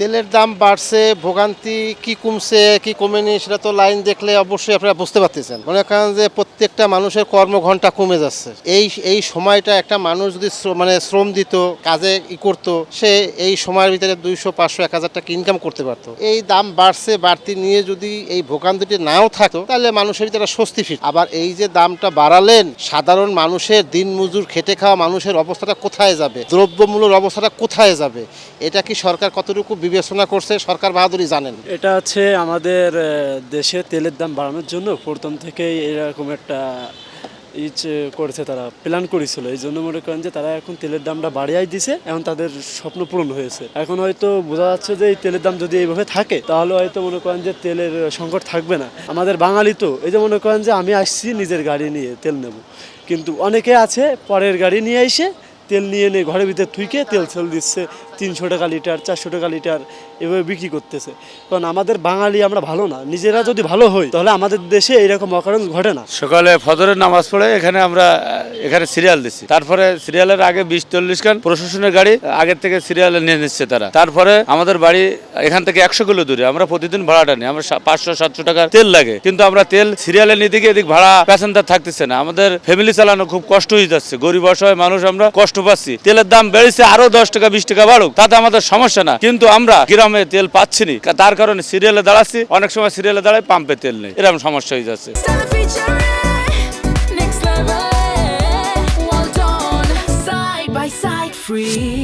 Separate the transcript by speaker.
Speaker 1: তেলের দাম বাড়ছে, ভোগান্তি কি কমছে কি কমেনি সেটা তো লাইন দেখলে অবশ্যই আপনারা বুঝতে পারতেছেন। মনে করেন যে প্রত্যেকটা মানুষের কর্মঘণ্টা কমে যাচ্ছে। এই সময়টা একটা মানুষ যদি শ্রম দিত, কাজে করতো, সে এই সময়ের ভিতরে 200, 500, 1000 টাকা ইনকাম করতে পারতো। এই দাম বাড়ছে, বাড়তি নিয়ে যদি এই ভোগান্তিটি নাও থাকতো তাহলে মানুষের ভিতরে স্বস্তি ফিরত। আবার এই যে দামটা বাড়ালেন, সাধারণ মানুষের দিনমজুর খেটে খাওয়া মানুষের অবস্থাটা কোথায় যাবে, দ্রব্যমূল্যের অবস্থাটা কোথায় যাবে, এটা কি সরকার কতটুকু বিবেচনা করছে? সরকার বাহাদুরি জানেন।
Speaker 2: এটা হচ্ছে আমাদের দেশে তেলের দাম বাড়ানোর জন্য প্রথম থেকেই এরকম একটা করেছে, তারা প্ল্যান করেছিল। এই জন্য মনে করেন যে তারা এখন তেলের দামটা বাড়িয়ে দিছে, এখন তাদের স্বপ্ন পূরণ হয়েছে। এখন হয়তো বোঝা যাচ্ছে যে এই তেলের দাম যদি এইভাবে থাকে তাহলে হয়তো মনে করেন যে তেলের সংকট থাকবে না। আমাদের বাঙালি তো এই যে মনে করেন যে আমি আসছি নিজের গাড়ি নিয়ে তেল নেব, কিন্তু অনেকে আছে পরের গাড়ি নিয়ে এসে তেল নিয়ে ঘরের ভিতরে থুইকে তেল দিচ্ছে 300 টাকা লিটার, 400 টাকা লিটার এভাবে বিক্রি করতেছে। কারণ আমাদের বাঙালি আমরা ভালো না, নিজেরা যদি ভালো হই তাহলে আমাদের দেশে এইরকম অকারণ ঘটে না।
Speaker 3: সকালে ফজরের নামাজ পড়ে আমরা এখানে সিরিয়াল দিচ্ছি, তারপরে সিরিয়ালের আগে 20-40 খান প্রশাসনের গাড়ি আগের থেকে সিরিয়ালে নিয়ে নিচ্ছে তারা। তারপরে আমাদের বাড়ি এখান থেকে 100 কিলো দূরে, আমরা প্রতিদিন ভাড়াটা নিই, আমরা 500-700 টাকা তেল লাগে, কিন্তু আমরা তেল সিরিয়ালে নিতে গিয়ে এদিক ভাড়া প্যাসেঞ্জার থাকতেছে না, আমাদের ফ্যামিলি চালানো খুব কষ্ট হয়ে যাচ্ছে। গরিব অসহায় মানুষ আমরা কষ্ট পাচ্ছি। তেলের দাম বেড়েছে, আরো 10 টাকা 20 টাকা বাড়ুক, তাতে আমাদের সমস্যা না, কিন্তু আমরা গ্রামে তেল পাচ্ছি না, তার কারণে সিরিয়ালে দাঁড়াচ্ছি। অনেক সময় সিরিয়ালে দাঁড়ায়, পাম্পে তেল নেই, এরকম সমস্যা হয়ে যাচ্ছে।
Speaker 4: Free